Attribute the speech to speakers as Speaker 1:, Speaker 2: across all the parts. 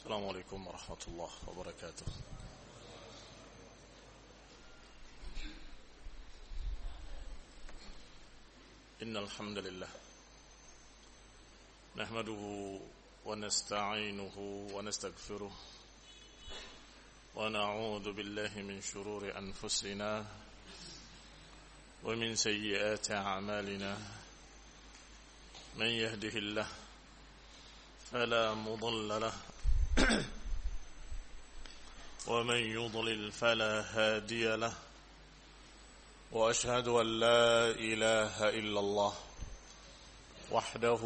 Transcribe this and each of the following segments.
Speaker 1: السلام عليكم ورحمة الله وبركاته. إن الحمد لله نحمده ونستعينه ونستغفره ونعوذ بالله من شرور أنفسنا ومن سيئات أعمالنا. من يهده الله فلا مضل له ومن يضلل فلا هادي له. وأشهد أن لا إله إلا الله وحده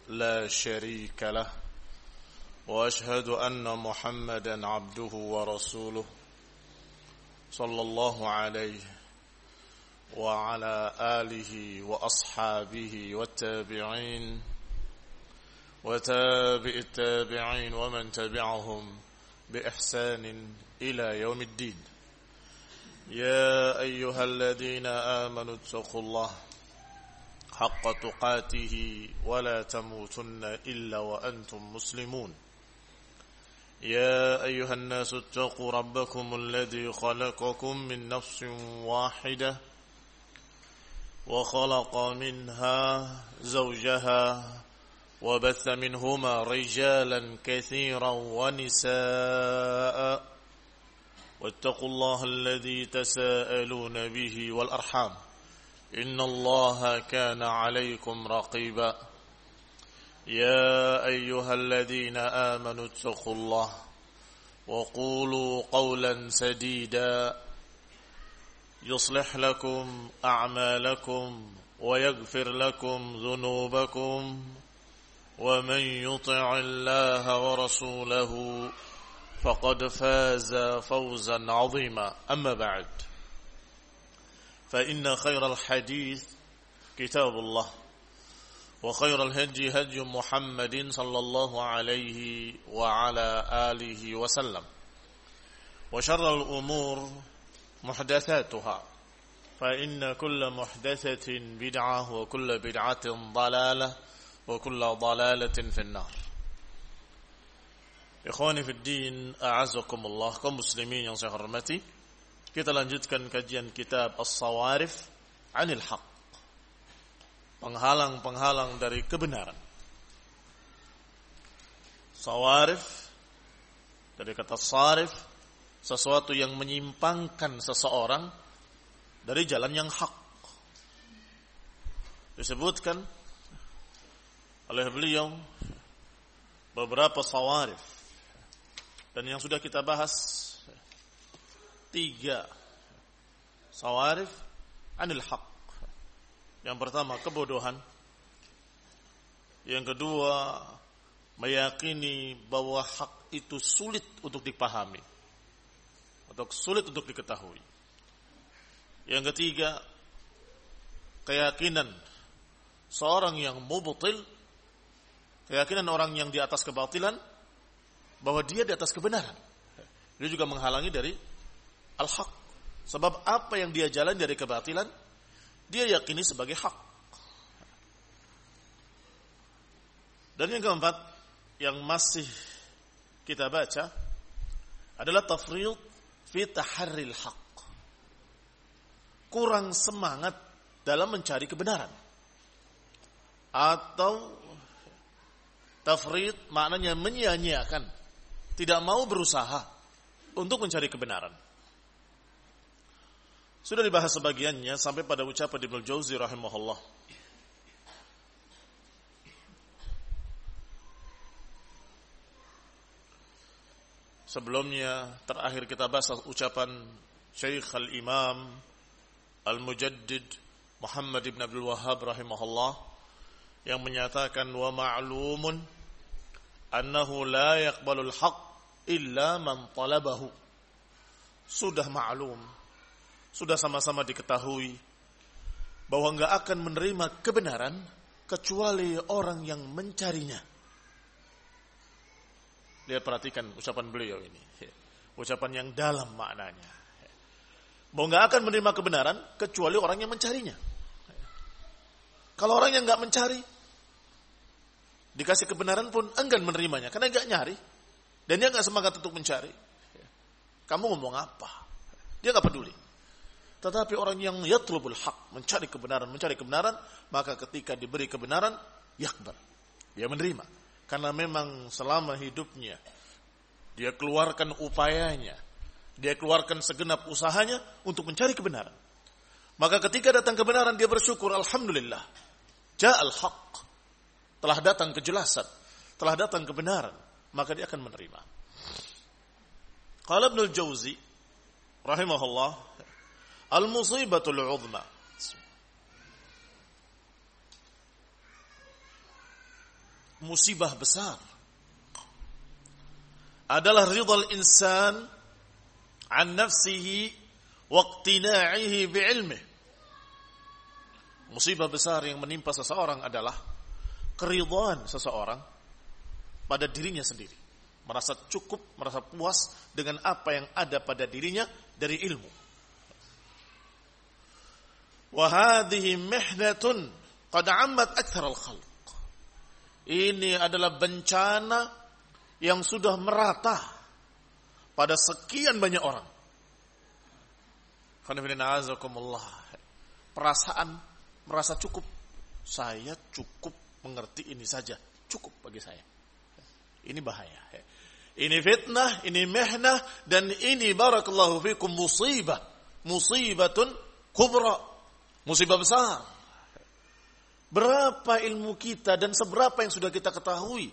Speaker 1: لا شريك له. وأشهد أن محمدا عبده ورسوله صلى الله عليه وعلى آله وأصحابه والتابعين وتابع التابعين ومن تبعهم بإحسان إلى يوم الدين. يا أيها الذين آمنوا اتقوا الله حق تقاته ولا تموتن إلا وأنتم مسلمون. يا أيها الناس اتقوا ربكم الذي خلقكم من نفس واحدة وخلق منها زوجها وبث منهما رجالا كثيرا ونساء واتقوا الله الذي تساءلون به والأرحام إن الله كان عليكم رقيبا. يا أيها الذين آمنوا اتقوا الله وقولوا قولا سديدا يصلح لكم أعمالكم ويغفر لكم ذنوبكم ومن يطع الله ورسوله فقد فاز فوزا عظيما. أما بعد فإن خير الحديث كتاب الله وخير الهدي هدي محمد صلى الله عليه وعلى آله وسلم وشر الأمور محدثاتها فإن كل محدثة بدعة وكل بدعة ضلالة وكل ضلالة في النار. Ikhwani fi din, a'azzakumullah, kaum muslimin yang saya hormati. Kita lanjutkan kajian kitab As-Sawarif 'anil Haq. Penghalang-penghalang dari kebenaran. Sawarif dari kata sarif, sesuatu yang menyimpangkan seseorang dari jalan yang hak. Disebutkan oleh beliau beberapa sawarif, dan yang sudah kita bahas 3 sawarif anil haq. Yang pertama kebodohan, yang kedua meyakini bahwa hak itu sulit untuk dipahami atau sulit untuk diketahui, yang ketiga keyakinan seorang yang mubtil, keyakinan orang yang di atas kebatilan bahwa dia di atas kebenaran. Dia juga menghalangi dari al-haq. Sebab apa yang dia jalan dari kebatilan, dia yakini sebagai hak. Dan yang keempat yang masih kita baca adalah tafriq fi taharril haq. Kurang semangat dalam mencari kebenaran. Atau tafrid maknanya menyia-nyiakan, tidak mau berusaha untuk mencari kebenaran. Sudah dibahas sebagiannya sampai pada ucapan Ibnu Jauzi rahimahullah. Sebelumnya terakhir kita bahas ucapan Syekh al-Imam Al-Mujaddid Muhammad ibn Abdul Wahhab rahimahullah yang menyatakan wa ma'lumun annahu la yaqbalul haqq illa man talabahu. Sudah maklum, sudah sama-sama diketahui bahwa enggak akan menerima kebenaran kecuali orang yang mencarinya. Lihat, perhatikan ucapan beliau ini. Ucapan yang dalam maknanya. Bahwa enggak akan menerima kebenaran kecuali orang yang mencarinya. Kalau orang yang enggak mencari, dikasih kebenaran pun enggan menerimanya karena enggak nyari. dan dia nggak semangat untuk mencari, kamu ngomong apa? Dia nggak peduli. Tetapi orang yang yatlubul haq, mencari kebenaran, maka ketika diberi kebenaran, yakbar, dia menerima. Karena memang selama hidupnya dia keluarkan upayanya, dia keluarkan segenap usahanya untuk mencari kebenaran. Maka ketika datang kebenaran, dia bersyukur, alhamdulillah, ja'al haq, telah datang kejelasan, telah datang kebenaran, maka dia akan menerima. Qala Ibnul Jauzi rahimahullah, al-musibatul 'uzma, musibah besar adalah ridhal insan an nafsihi wa iqtina'ihi bi'ilmih. Musibah besar yang menimpa seseorang adalah keridhaan seseorang pada dirinya sendiri, merasa cukup, merasa puas dengan apa yang ada pada dirinya dari ilmu. Wa hadhihi mihnatun qad 'ammat akthar al-khalq. Ini adalah bencana yang sudah merata pada sekian banyak orang. Perasaan merasa cukup. Saya cukup mengerti ini saja. Cukup bagi saya. Ini bahaya. Ini fitnah, ini mihnah, dan ini barakallahu fikum musibah. Musibatun kubra. Musibah besar. Berapa ilmu kita dan seberapa yang sudah kita ketahui.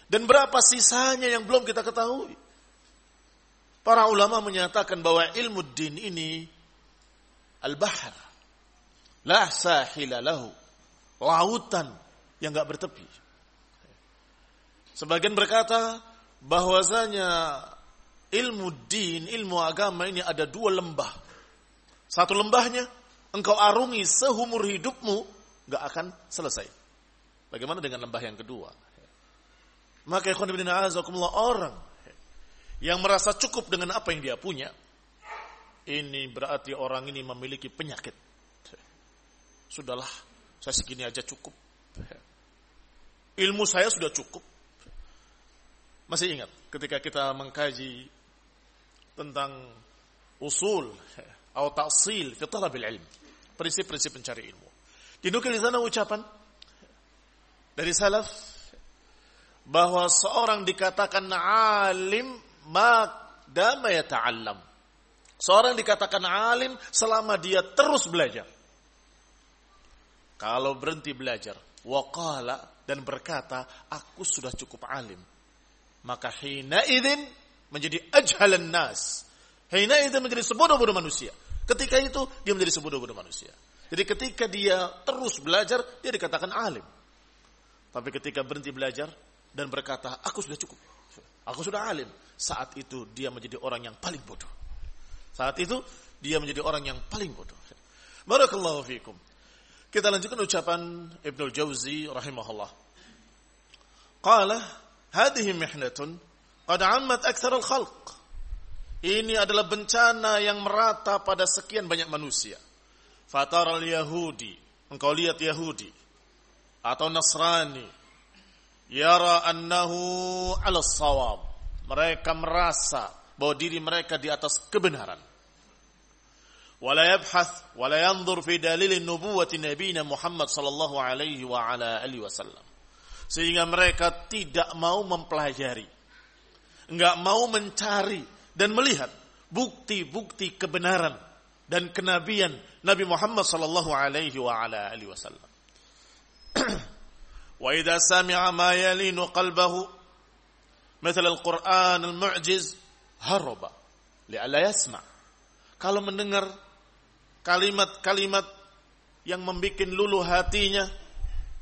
Speaker 1: Dan berapa sisanya yang belum kita ketahui. Para ulama menyatakan bahwa ilmu din ini al-bahr. La sahila lahu. Lautan yang enggak bertepi. Sebagian berkata bahwasanya ilmu din, ilmu agama ini ada 2 lembah. Satu lembahnya engkau arungi seumur hidupmu, enggak akan selesai. Bagaimana dengan lembah yang kedua? Maka ikhwan fillah azakumullah, orang yang merasa cukup dengan apa yang dia punya, ini berarti orang ini memiliki penyakit. Sudahlah, saya segini aja cukup. Ilmu saya sudah cukup. Masih ingat ketika kita mengkaji tentang usul atau ta'sil fi talabil ilm, prinsip-prinsip mencari ilmu. Dinukil di sana ucapan dari salaf bahwa seorang dikatakan alim madama yata'allam. Seorang dikatakan alim selama dia terus belajar. Kalau berhenti belajar, waqala, dan berkata, aku sudah cukup alim, maka hina idzin menjadi ajhalan nas. Hina idzin menjadi sebodoh-bodoh manusia. Ketika itu dia menjadi sebodoh-bodoh manusia. Jadi ketika dia terus belajar, dia dikatakan alim. Tapi ketika berhenti belajar dan berkata, aku sudah cukup, aku sudah alim, saat itu dia menjadi orang yang paling bodoh. Saat itu dia menjadi orang yang paling bodoh. Barakallahu fiikum. Kita lanjutkan ucapan Ibnul Jauzi rahimahullah. Qala, hadhihi mihnatun qad 'ammat aktsar al-khalq. Ini adalah bencana yang merata pada sekian banyak manusia. Fataral Yahudi, engkau lihat Yahudi atau Nasrani, yara annahu 'ala shawab. Mereka merasa bahwa diri mereka di atas kebenaran. Wala yabhath wala yanzur fi dalil nubuwwati nabiyina Muhammad sallallahu alaihi wa ala alihi wasallam. Sehingga mereka tidak mau mempelajari, enggak mau mencari dan melihat bukti-bukti kebenaran dan kenabian Nabi Muhammad sallallahu alaihi wa ala alihi wasallam. Wa idza sami'a ma yalinu qalbahu mithal al-Qur'an al-mu'jiz haraba li'alla yasma'. Kalau mendengar kalimat-kalimat yang membuat luluh hatinya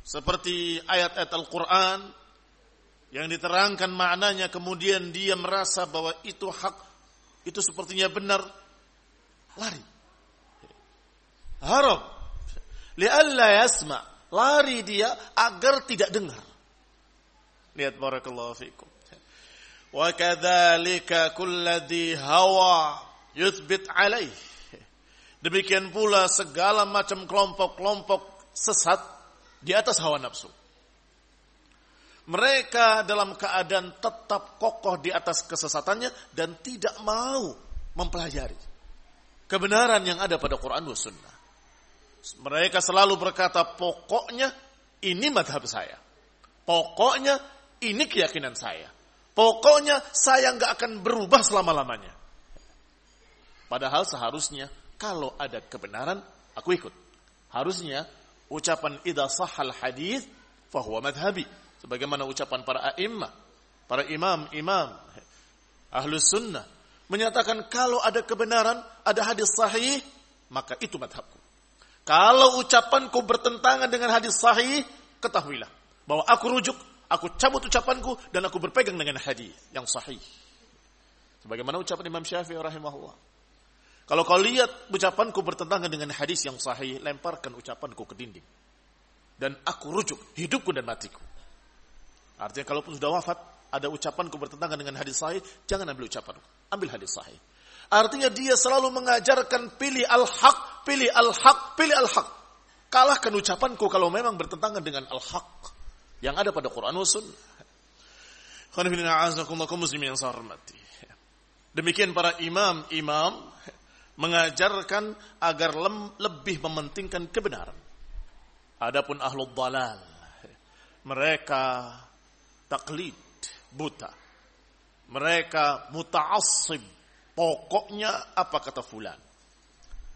Speaker 1: seperti ayat-ayat Al-Qur'an yang diterangkan maknanya, kemudian dia merasa bahwa itu hak, itu sepertinya benar, lari. Harab li'alla yasma', lari dia agar tidak dengar. Lihat, barakallahu fikum. Wa kadzalika kulladzi hawa yuthbit alaih. Demikian pula segala macam kelompok-kelompok sesat di atas hawa nafsu. Mereka dalam keadaan tetap kokoh di atas kesesatannya dan tidak mau mempelajari kebenaran yang ada pada Quran dan Sunnah. Mereka selalu berkata, pokoknya ini madhab saya. Pokoknya ini keyakinan saya. Pokoknya saya nggak akan berubah selama-lamanya. Padahal seharusnya kalau ada kebenaran, aku ikut. Harusnya ucapan idza sahhal hadits fahuwa madhhabi. Sebagaimana ucapan para a'immah, para imam-imam ahlus sunnah menyatakan kalau ada kebenaran, ada hadis sahih, maka itu madhabku. Kalau ucapanku bertentangan dengan hadis sahih, ketahuilah bahwa aku rujuk, aku cabut ucapanku dan aku berpegang dengan hadis yang sahih. Sebagaimana ucapan Imam Syafi'i rahimahullah. Kalau kau lihat ucapanku bertentangan dengan hadis yang sahih, lemparkan ucapanku ke dinding. Dan aku rujuk hidupku dan matiku. Artinya kalaupun sudah wafat, ada ucapanku bertentangan dengan hadis sahih, jangan ambil ucapanku, ambil hadis sahih. Artinya dia selalu mengajarkan pilih al-haq, pilih al-haq, pilih al-haq. Kalahkan ucapanku kalau memang bertentangan dengan al-haq yang ada pada Quran dan Sunnah. Demikian para imam-imam mengajarkan agar lebih mementingkan kebenaran. Adapun ahlul dhalal, mereka taklid buta. Mereka muta'assib. Pokoknya apa kata fulan.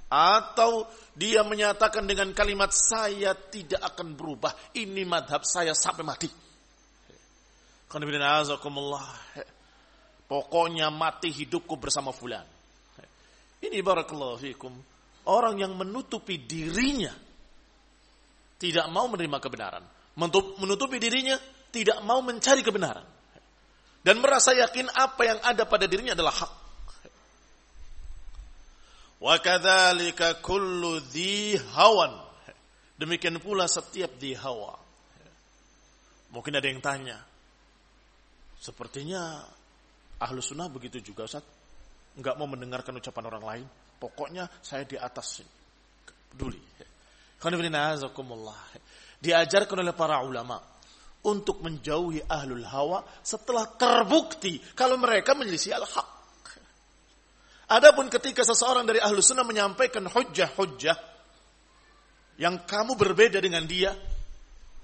Speaker 1: Atau dia menyatakan dengan kalimat saya tidak akan berubah. Ini madhab saya sampai mati. Pokoknya mati hidupku bersama fulan. Ini barakallahu fikum. Orang yang menutupi dirinya. Tidak mau menerima kebenaran. Menutupi dirinya. Tidak mau mencari kebenaran. Dan merasa yakin apa yang ada pada dirinya adalah hak. Wa kadzalika kullu dhi hawan. Demikian pula setiap dhi hawa. Mungkin ada yang tanya, sepertinya ahlu sunnah begitu juga Ustaz, enggak mau mendengarkan ucapan orang lain, pokoknya saya di atas ini, peduli. Diajarkan oleh para ulama untuk menjauhi ahlul hawa setelah terbukti kalau mereka menyelisih al-haq. Adapun ketika seseorang dari ahlu sunnah menyampaikan hujjah-hujjah yang kamu berbeda dengan dia,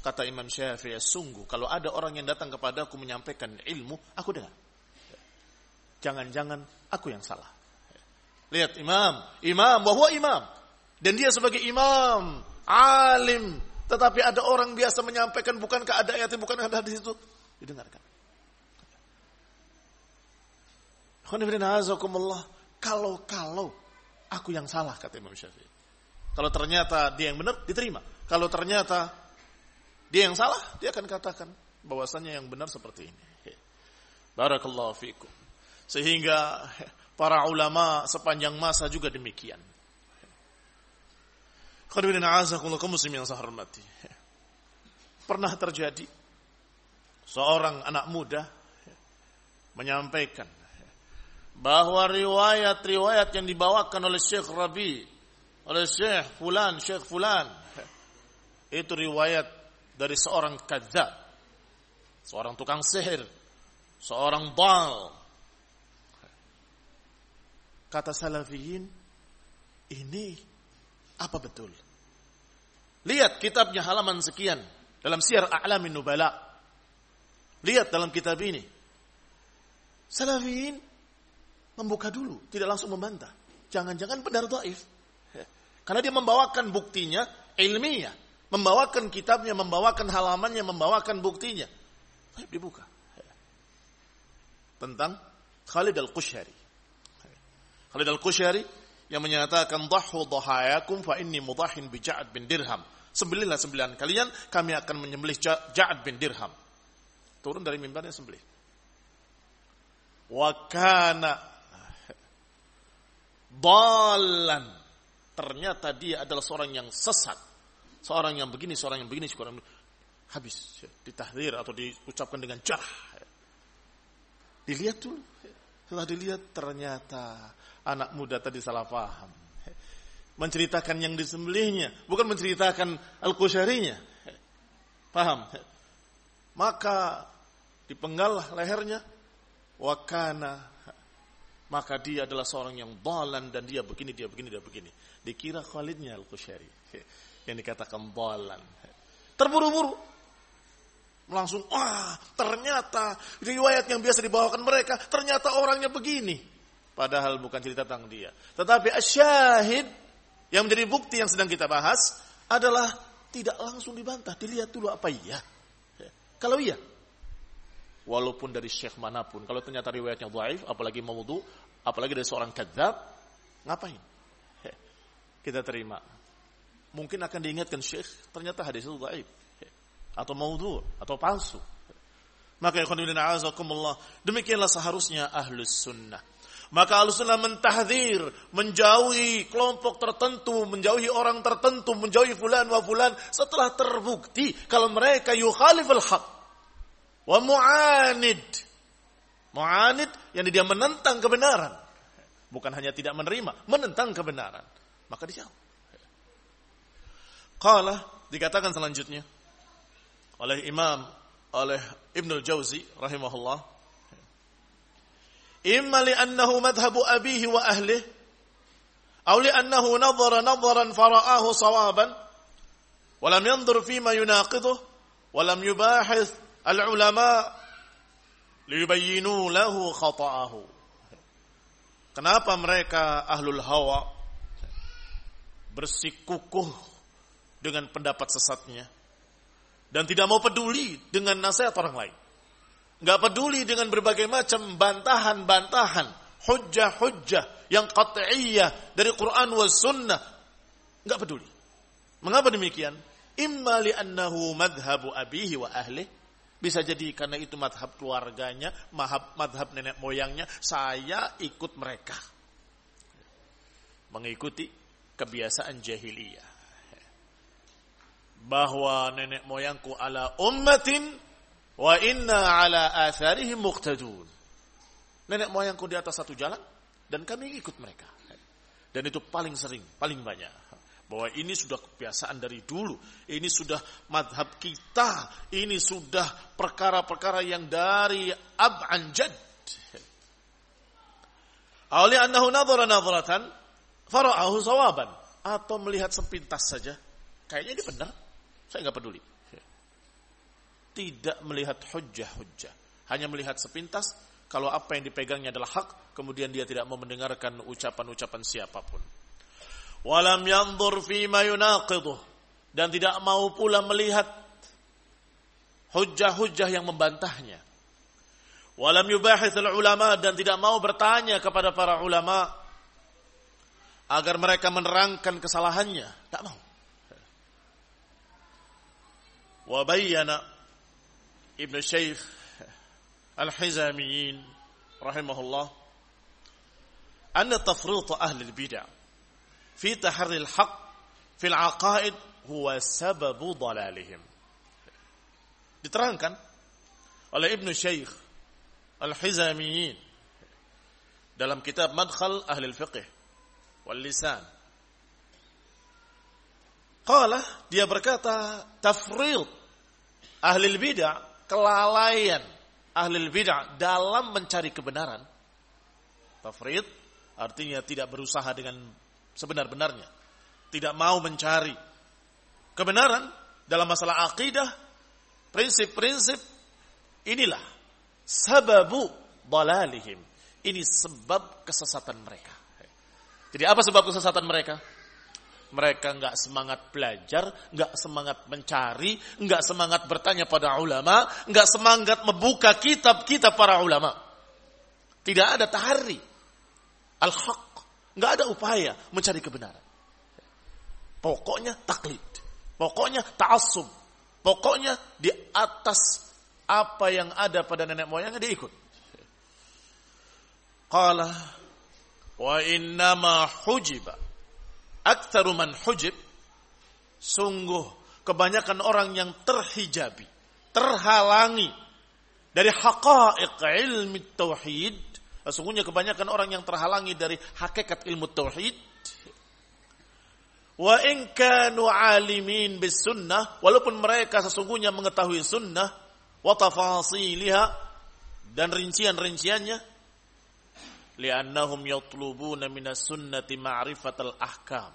Speaker 1: kata Imam Syafi'i, sungguh kalau ada orang yang datang kepadaku menyampaikan ilmu, aku dengar. Jangan-jangan aku yang salah. Lihat imam, bahwa imam. Dan dia sebagai imam, alim. Tetapi ada orang biasa menyampaikan, bukankah ada ayat, bukankah ada hadis itu? Didengarkan. Kalau aku yang salah, kata Imam Syafi'i. Kalau ternyata dia yang benar, diterima. Kalau ternyata dia yang salah, dia akan katakan bahwasannya yang benar seperti ini. Barakallahu fikum. Sehingga para ulama sepanjang masa juga demikian. Pernah terjadi seorang anak muda menyampaikan bahwa riwayat-riwayat yang dibawakan oleh Syekh Rabi, oleh Syekh Fulan, itu riwayat dari seorang kadzdzab, seorang tukang sihir, seorang dhal. Kata salafiyin, ini apa betul? Lihat kitabnya halaman sekian dalam Syiar A'lamin Nubala. Lihat dalam kitab ini. Salafiyin membuka dulu, tidak langsung membantah. Jangan-jangan benar dhaif. Karena dia membawakan buktinya ilmiah, membawakan kitabnya, membawakan halamannya, membawakan buktinya. Baik, dibuka. Tentang Khalid Al-Qushari. Khalid Al-Qushari yang menyatakan dhahu dhahayakum fa inni mudahin bi Ja'ad bin Dirham. Sembelihlah sembilan kalian, kami akan menyembelih Ja'ad bin Dirham. Turun dari mimbarnya sembelih. Wa kana dhalan, ternyata dia adalah seorang yang sesat, seorang yang begini, seorang yang begini, seorang habis ditahdzir atau diucapkan dengan jarh. Dilihat dulu, setelah dilihat ternyata anak muda tadi salah paham, menceritakan yang disembelihnya, bukan menceritakan Al-Qusharinya. Paham? Maka dipenggal lehernya. Wa kana, maka dia adalah seorang yang dhalan dan dia begini, dia begini, dia begini. Dikira Khalidnya Al-Qusyari yang dikatakan dhalan. Terburu-buru. Langsung, ternyata riwayat yang biasa dibawakan mereka, ternyata orangnya begini. Padahal bukan cerita tentang dia. Tetapi asyahid yang menjadi bukti yang sedang kita bahas adalah tidak langsung dibantah. Dilihat dulu apa iya. Kalau iya, walaupun dari syekh manapun, kalau ternyata riwayatnya dhaif, apalagi maudhu, apalagi dari seorang kadzab, ngapain? Kita terima. Mungkin akan diingatkan syekh, ternyata hadis itu dhaif, atau maudhu, atau palsu. Maka ya khonibina azakumullah, demikianlah seharusnya ahlus sunnah. Maka ahlus sunnah mentahdzir, menjauhi kelompok tertentu, menjauhi orang tertentu, menjauhi fulan wa fulan, setelah terbukti kalau mereka yukhaliful haq wa mu'anid. Mu'anid yang dia menentang kebenaran. Bukan hanya tidak menerima, menentang kebenaran. Maka dijauh. Qala, dikatakan selanjutnya oleh Ibnul Jauzi rahimahullah, imma li'annahu madhhabu abihi wa ahlihi aw li'annahu nadharan fara'ahu sawaban wa lam yanzur fima yunaqiduhu wa lam yubahith al-ulama liyubayyinu lahu khata'ahu. Kenapa mereka ahlul hawa bersikukuh dengan pendapat sesatnya dan tidak mau peduli dengan nasihat orang lain? Enggak peduli dengan berbagai macam bantahan-bantahan, hujjah-hujjah yang qat'iyah dari Quran wa sunnah. Enggak peduli. Mengapa demikian? Imma li'annahu madhhabu abihi wa ahlihi. Bisa jadi karena itu madhab keluarganya, madhab nenek moyangnya, saya ikut mereka. Mengikuti kebiasaan jahiliyah. Bahwa nenek moyangku ala ummatin wa inna ala atharihim muqtadun. Nenek moyangku di atas satu jalan dan kami ikut mereka. Dan itu paling sering, paling banyak. Bahwa ini sudah kebiasaan dari dulu. Ini sudah madhab kita. Ini sudah perkara-perkara yang dari ab'an jad. Awli annahu nadhara nadhratan fara'ahu sawaban. Atau melihat sepintas saja. Kayaknya ini benar. Saya enggak peduli. Tidak melihat hujjah-hujjah. Hanya melihat sepintas. Kalau apa yang dipegangnya adalah hak, kemudian dia tidak mau mendengarkan ucapan-ucapan siapapun. Walam yanzur fima yunaqiduh, dan tidak mau pula melihat hujjah-hujjah yang membantahnya. Walam yubahithul ulama, dan tidak mau bertanya kepada para ulama agar mereka menerangkan kesalahannya. Tak mau. Wa bayyana Ibnu Syekh Al-Hizamiyin rahimahullah anna tafrit ahli al-bid'ah fi tahri al-haq fi al-aqaid huwa sababu dhalalihim. Diterangkan oleh Ibnu Syekh Al-Hizamiyin dalam kitab Madkhal Ahli al-Fiqh wal Lisan. Qala, dia berkata, tafrid ahli al-bid'ah, kelalaian ahli al-bid'ah dalam mencari kebenaran. Tafrid artinya tidak berusaha dengan sebenar-benarnya, tidak mau mencari kebenaran dalam masalah akidah, prinsip-prinsip. Inilah sababu dhalalihim. Ini sebab kesesatan mereka. Jadi apa sebab kesesatan mereka? Mereka enggak semangat belajar, enggak semangat mencari, enggak semangat bertanya pada ulama, enggak semangat membuka kitab-kitab para ulama. Tidak ada tahari al-haq, enggak ada upaya mencari kebenaran. Pokoknya taklid, pokoknya ta'assub, pokoknya di atas apa yang ada pada nenek moyangnya dia ikut. Qala wa innama hujiba aktsaru man hujib, sungguh kebanyakan orang yang terhijabi, terhalangi dari haqa'iq ilmi tauhid. Sesungguhnya kebanyakan orang yang terhalangi dari hakikat ilmu tauhid. Wa in kanu alimin bis sunnah, walaupun mereka sesungguhnya mengetahui sunnah, wa tafasiliha, dan rincian-rinciannya, li'annahum yatlubuna minas sunnati ma'rifatal ahkam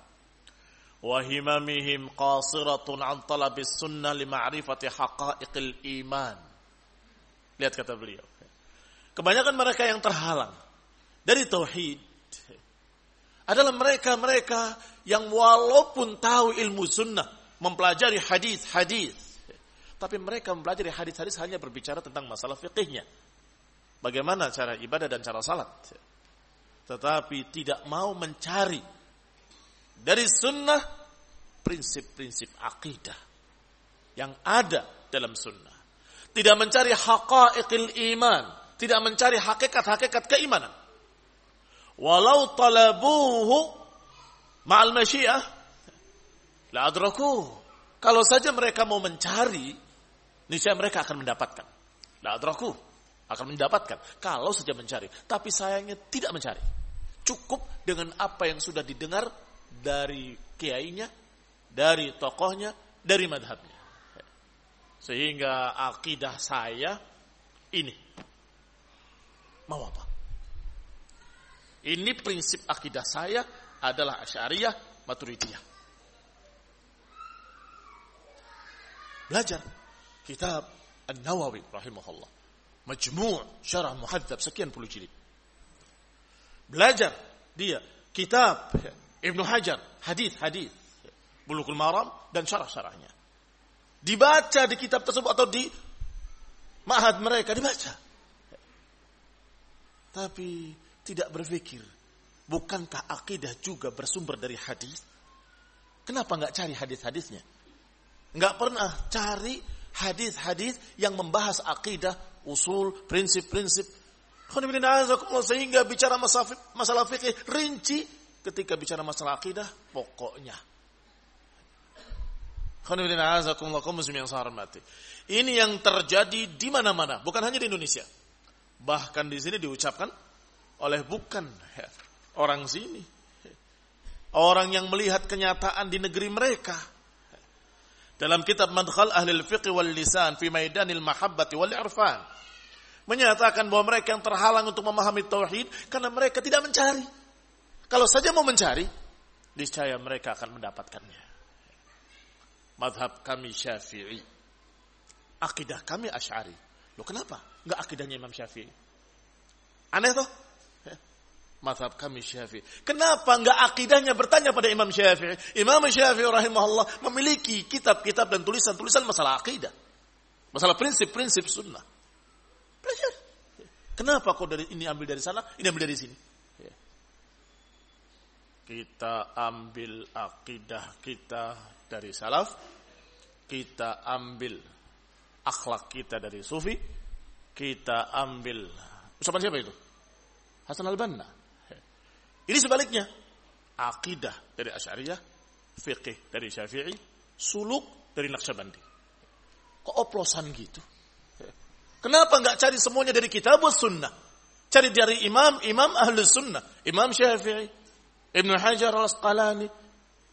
Speaker 1: wa himamihim qasiratun an talabis sunnah li ma'rifati haqa'iqil iman. Lihat kata beliau, kebanyakan mereka yang terhalang dari tauhid adalah mereka-mereka yang walaupun tahu ilmu sunnah, mempelajari hadis-hadis, tapi mereka mempelajari hadis-hadis hanya berbicara tentang masalah fikihnya, bagaimana cara ibadah dan cara salat, tetapi tidak mau mencari dari sunnah prinsip-prinsip akidah yang ada dalam sunnah, tidak mencari haqa'iqil iman, tidak mencari hakikat-hakikat keimanan. Walau talabuhu ma'al masyiah la adrakuh. Kalau saja mereka mau mencari, niscaya mereka akan mendapatkan. La adrakuh, akan mendapatkan kalau saja mencari. Tapi sayangnya tidak mencari. Cukup dengan apa yang sudah didengar dari kiainya, dari tokohnya, dari madhabnya. Sehingga akidah saya ini. Mau apa? Ini prinsip akidah saya adalah Asy'ariyah, Maturidiyah. Belajar kitab An-Nawawi rahimahullah, Majmu' Syarah Muhadzab sekian puluh jilid. Belajar dia kitab Ibnu Hajar, hadis-hadis, Bulughul Maram dan syarah-syarahnya. Dibaca di kitab tersebut atau di ma'had mereka dibaca. Tapi tidak berpikir, bukankah akidah juga bersumber dari hadis? Kenapa enggak cari hadis-hadisnya? Enggak pernah cari hadis-hadis yang membahas akidah, usul, prinsip-prinsip. Sehingga bicara masalah fikih rinci, ketika bicara masalah akidah pokoknya. Ini yang terjadi di mana-mana, bukan hanya di Indonesia. Bahkan di sini diucapkan oleh bukan orang sini, orang yang melihat kenyataan di negeri mereka. Dalam kitab Madkhal Ahlil Fiqh wal Lisan fi Maidanil Mahabbati wal Irfan, menyatakan bahwa mereka yang terhalang untuk memahami tauhid karena mereka tidak mencari. Kalau saja mau mencari, niscaya mereka akan mendapatkannya. Madhab kami Syafi'i, akidah kami Asy'ari. Loh kenapa? Enggak akidahnya Imam Syafi'i? Aneh toh? Mazhab kami Syafi'i. Kenapa enggak akidahnya bertanya pada Imam Syafi'i? Imam Syafi'i rahimahullah memiliki kitab-kitab dan tulisan-tulisan masalah akidah, masalah prinsip-prinsip sunnah. Belajar. Kenapa kok dari ini ambil dari sana, ini ambil dari sini? Kita ambil akidah kita dari salaf, kita ambil akhlak kita dari sufi, kita ambil ucapan siapa itu? Hasan al-Banna. Ini sebaliknya, akidah dari Asy'ariyah, fiqih dari Syafi'i, suluk dari Naqsyabandi. Kok oplosan gitu? Kenapa enggak cari semuanya dari kitab sunnah? Cari dari imam ahlus sunnah, Imam Syafi'i, Ibnu Hajar al-Asqalani,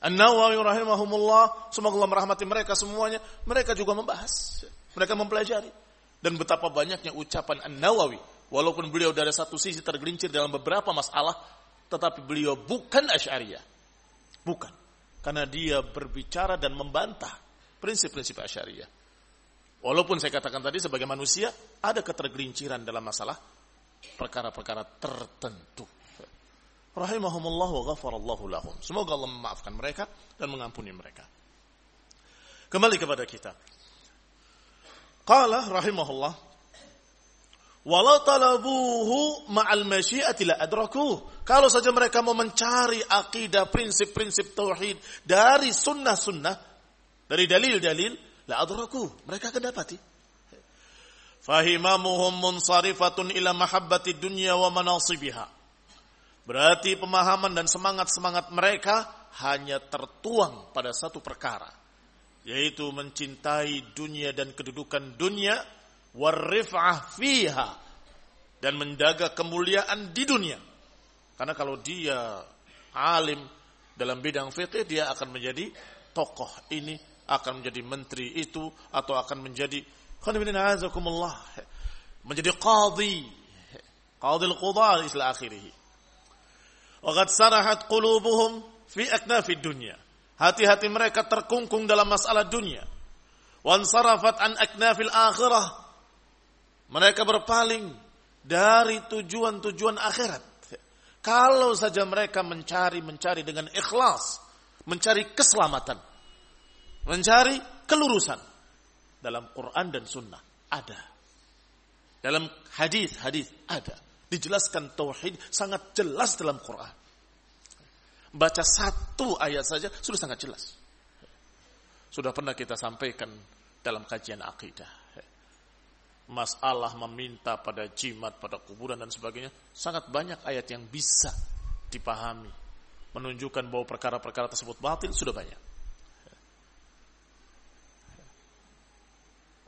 Speaker 1: An-Nawawi rahimahumullah, semoga Allah merahmati mereka semuanya. Mereka juga membahas, mereka mempelajari. Dan betapa banyaknya ucapan An-Nawawi, walaupun beliau dari satu sisi tergelincir dalam beberapa masalah, tetapi beliau bukan Asy'ariyah. Bukan. Karena dia berbicara dan membantah prinsip-prinsip Asy'ariyah. Walaupun saya katakan tadi sebagai manusia, ada ketergelinciran dalam masalah perkara-perkara tertentu. Rahimahumullah wa ghafarallahu lahum. Semoga Allah memaafkan mereka dan mengampuni mereka. Kembali kepada kita. Qala rahimahullah, walau talabuhu ma'al masyiati la adrakuh. Kalau saja mereka mau mencari akidah, prinsip-prinsip tauhid dari sunnah-sunnah, dari dalil-dalil, la adrakuh, mereka akan dapati. Fahimamuhum munsarifatun ila mahabbati dunya wa manasibiha. Berarti pemahaman dan semangat-semangat mereka hanya tertuang pada satu perkara, yaitu mencintai dunia dan kedudukan dunia, warif'ah fiha, dan menjaga kemuliaan di dunia. Karena kalau dia alim dalam bidang fikih, dia akan menjadi tokoh ini, akan menjadi menteri itu, atau akan menjadi menjadi qadil qudar ila akhirih. Wa qad sarahat qulubuhum fi aknafid dunya. Hati-hati mereka terkungkung dalam masalah dunia. Wa ansarafat an aknafil akhirah. Mereka berpaling dari tujuan-tujuan akhirat. Kalau saja mereka mencari dengan ikhlas, mencari keselamatan, mencari kelurusan dalam Quran dan Sunnah ada. Dalam hadis ada. Dijelaskan tauhid sangat jelas dalam Quran. Baca satu ayat saja sudah sangat jelas. Sudah pernah kita sampaikan dalam kajian akidah. Masalah meminta pada jimat, pada kuburan dan sebagainya, sangat banyak ayat yang bisa dipahami, menunjukkan bahwa perkara-perkara tersebut batil, sudah banyak.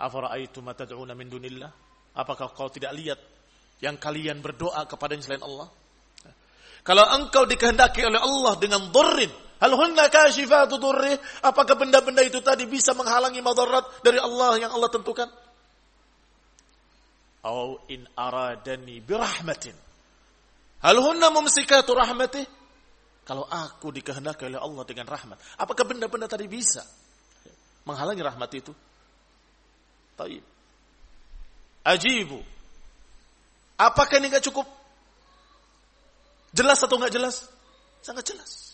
Speaker 1: Afara'aitum ma tad'una min dunillah? Apakah kau tidak lihat yang kalian berdoa kepadanya selain Allah? Kalau engkau dikehendaki oleh Allah dengan dhurrin, hal hunna kashifatu dhurri? Apakah benda-benda itu tadi bisa menghalangi madarat dari Allah yang Allah tentukan? Au in aradani birahmatin, hal hunna mumsikatu rahmatih? Kalau aku dikehendaki oleh Allah dengan rahmat, apakah benda-benda tadi bisa menghalangi rahmat itu? Taib. Ajibu. Apakah ini enggak cukup? Jelas atau enggak jelas? Sangat jelas.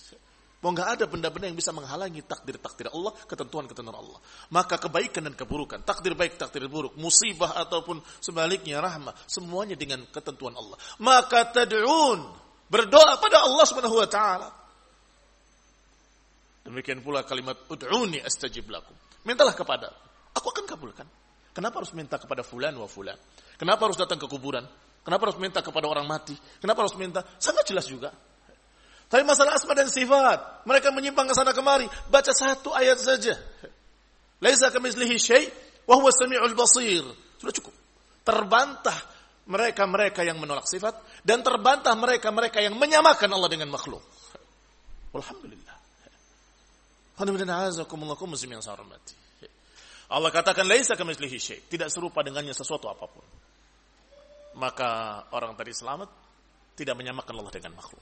Speaker 1: Bahwa enggak ada benda-benda yang bisa menghalangi takdir-takdir Allah, ketentuan-ketentuan Allah. Maka kebaikan dan keburukan, takdir baik, takdir buruk, musibah ataupun sebaliknya rahmah, semuanya dengan ketentuan Allah. Maka tad'un, berdoa pada Allah Subhanahu wa taala. Demikian pula kalimat ud'uni astajib lakum. Mintalah kepada aku akan kabulkan. Kenapa harus minta kepada fulan wa fulan? Kenapa harus datang ke kuburan? Kenapa harus minta kepada orang mati? Kenapa harus minta? Sangat jelas juga. Tapi masalah asma dan sifat, mereka menyimpang ke sana kemari. Baca satu ayat saja. Laisa kamitslihi syai' wa huwa as-sami'ul basir. Sudah cukup. Terbantah mereka-mereka yang menolak sifat dan terbantah mereka-mereka yang menyamakan Allah dengan makhluk. Alhamdulillah. Allah katakan laisa kamitslihi syai', tidak serupa dengannya sesuatu apapun. Maka orang tadi selamat tidak menyamakan Allah dengan makhluk.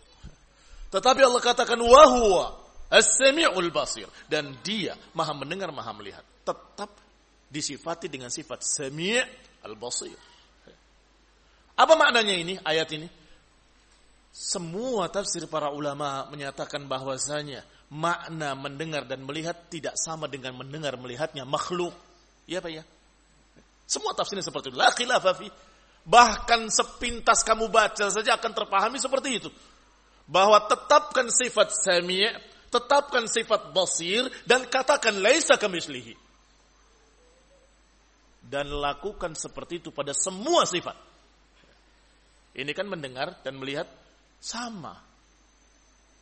Speaker 1: Tetapi Allah katakan wa huwa as-sami'ul basir, dan dia Maha mendengar, Maha melihat. Tetap disifati dengan sifat sami' al-basir. Apa maknanya ini ayat ini? Semua tafsir para ulama menyatakan bahwasanya makna mendengar dan melihat tidak sama dengan mendengar melihatnya makhluk. Ya Pak ya? Semua tafsirnya seperti itu. La khilafa fi. Bahkan sepintas kamu baca saja akan terpahami seperti itu. Bahwa tetapkan sifat sami', tetapkan sifat basir, dan katakan laisa kamitslihi. Dan lakukan seperti itu pada semua sifat. Ini kan mendengar dan melihat sama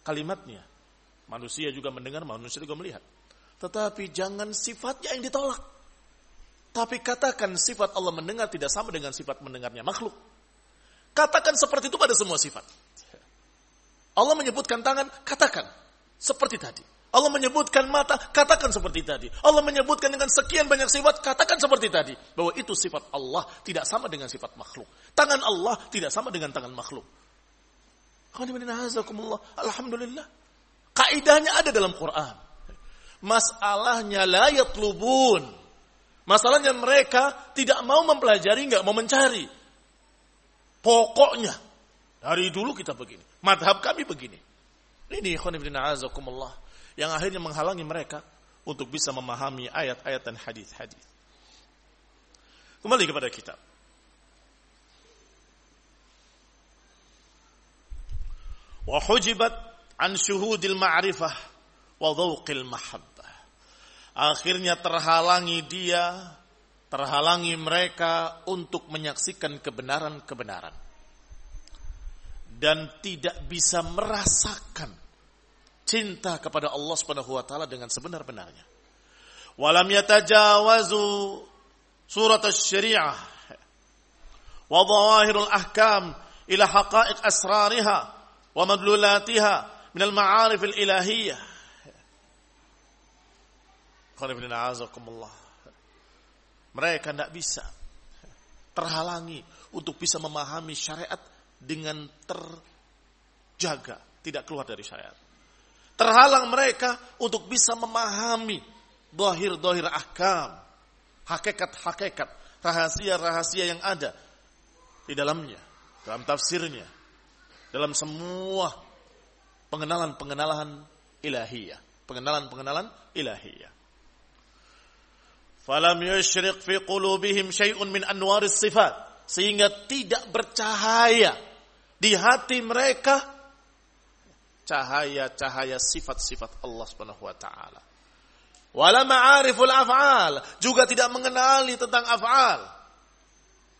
Speaker 1: kalimatnya. Manusia juga mendengar, manusia juga melihat. Tetapi jangan sifatnya yang ditolak. Tapi katakan sifat Allah mendengar tidak sama dengan sifat mendengarnya makhluk. Katakan seperti itu pada semua sifat. Allah menyebutkan tangan, katakan seperti tadi. Allah menyebutkan mata, katakan seperti tadi. Allah menyebutkan dengan sekian banyak sifat, katakan seperti tadi. Bahwa itu sifat Allah tidak sama dengan sifat makhluk. Tangan Allah tidak sama dengan tangan makhluk. Alhamdulillah. Kaidahnya ada dalam Quran. Masalahnya la yatlubun. Masalahnya mereka tidak mau mempelajari, enggak mau mencari. Pokoknya dari dulu kita begini. Madhab kami begini. Ini azakumullah yang akhirnya menghalangi mereka untuk bisa memahami ayat-ayat dan hadis-hadis. Kembali kepada kitab. Wa hujibat an syuhudil ma'rifah wa dhauqil mahabbah. Akhirnya terhalangi mereka untuk menyaksikan kebenaran-kebenaran. Dan tidak bisa merasakan cinta kepada Allah Subhanahu wa taala dengan sebenar-benarnya. Walam yatajawazu surat asy-syari'ah wa dhawahirul ahkam ila haqa'iq asrariha wa madlulatiha min al-ma'arif al-ilahiyyah. Qul inna a'azakumullah. Mereka tidak bisa terhalangi untuk bisa memahami syariat dengan terjaga, tidak keluar dari syariat. Terhalang mereka untuk bisa memahami dhahir-dhahir ahkam, hakikat-hakikat, rahasia-rahasia yang ada di dalamnya, dalam tafsirnya, dalam semua pengenalan-pengenalan ilahiyah. Pengenalan-pengenalan ilahiyah. Falam yushriq fi qulubihim syai'un min anwaris sifat. Sehingga tidak bercahaya di hati mereka cahaya-cahaya sifat-sifat Allah Subhanahu wa taala. Wala ma'ariful af'al, juga tidak mengenali tentang af'al.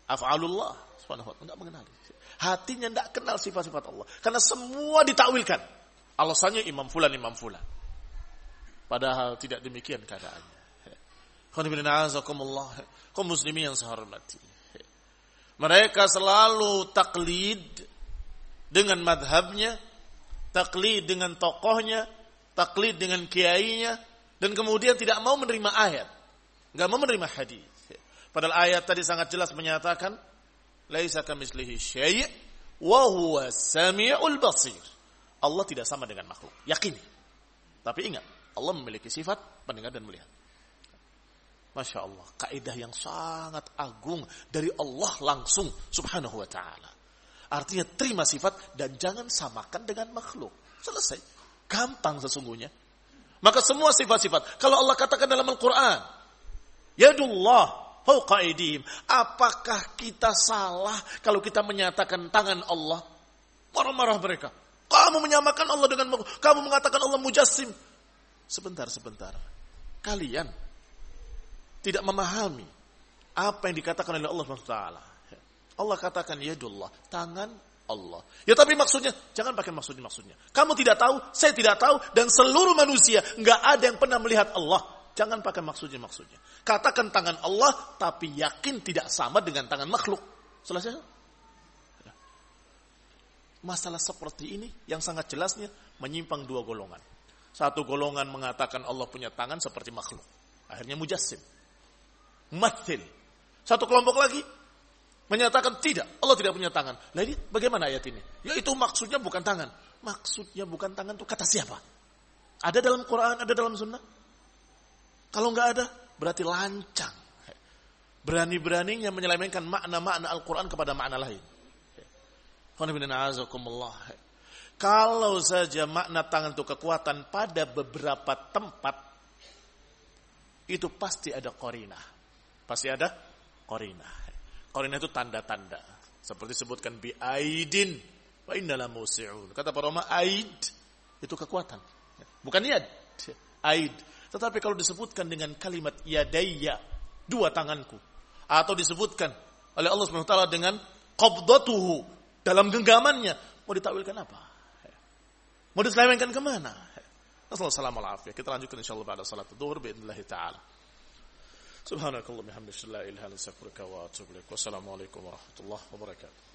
Speaker 1: Af'alullah Subhanahu wa taala, tidak mengenali. Hatinya tidak kenal sifat-sifat Allah karena semua ditakwilkan. Alasannya imam fulan. Padahal tidak demikian keadaannya. Kaum muslimin yang saya hormati. Mereka selalu taklid dengan madhabnya, taklid dengan tokohnya, taklid dengan kiainya, dan kemudian tidak mau menerima ayat, enggak mau menerima hadis. Padahal ayat tadi sangat jelas menyatakan, laisa kamitslihi syai' wa huwa samiul basir. Allah tidak sama dengan makhluk. Yakini. Tapi ingat, Allah memiliki sifat pendengar dan melihat. Masya Allah, kaidah yang sangat agung dari Allah langsung subhanahu wa ta'ala. Artinya terima sifat dan jangan samakan dengan makhluk. Selesai. Gampang sesungguhnya. Maka semua sifat-sifat, kalau Allah katakan dalam Al-Quran, yadullah fawqa aydihim, apakah kita salah kalau kita menyatakan tangan Allah? Marah-marah mereka. Kamu menyamakan Allah dengan makhluk, kamu mengatakan Allah mujassim. Sebentar. Kalian tidak memahami apa yang dikatakan oleh Allah SWT. Allah katakan yadullah, tangan Allah. Ya tapi maksudnya, jangan pakai maksudnya. Kamu tidak tahu, saya tidak tahu, dan seluruh manusia enggak ada yang pernah melihat Allah. Jangan pakai maksudnya. Katakan tangan Allah, tapi yakin tidak sama dengan tangan makhluk. Selesai? Masalah seperti ini yang sangat jelasnya menyimpang dua golongan. Satu golongan mengatakan Allah punya tangan seperti makhluk. Akhirnya mujassim. Mathil. Satu kelompok lagi menyatakan tidak, Allah tidak punya tangan. Nah ini bagaimana ayat ini? Yaitu maksudnya bukan tangan. Maksudnya bukan tangan itu kata siapa? Ada dalam Quran, ada dalam sunnah? Kalau enggak ada, berarti lancang. Berani-beraninya menyelewengkan makna-makna Al-Quran kepada makna lain. Kalau saja makna tangan itu kekuatan pada beberapa tempat, itu pasti ada qarinah. Pasti ada qarinah. Qarinah itu tanda-tanda. Seperti disebutkan bi aidin wa innala musi'un. Kata para ulama, aid itu kekuatan. Bukan yad. Aid. Tetapi kalau disebutkan dengan kalimat yadayya, dua tanganku, atau disebutkan oleh Allah Subhanahu wa taala dengan qabdatuhu, dalam genggamannya, mau ditakwilkan apa? Mau diselewengkan kemana? Assalamualaikum warahmatullahi wabarakatuh. Kita lanjutkan insyaallah pada salat zuhur باذن taala. Subhanakallahumma hamdaka la ilaha illa anta astaghfiruka wa atubu ilaik. Wassalamualaikum warahmatullahi wabarakatuh.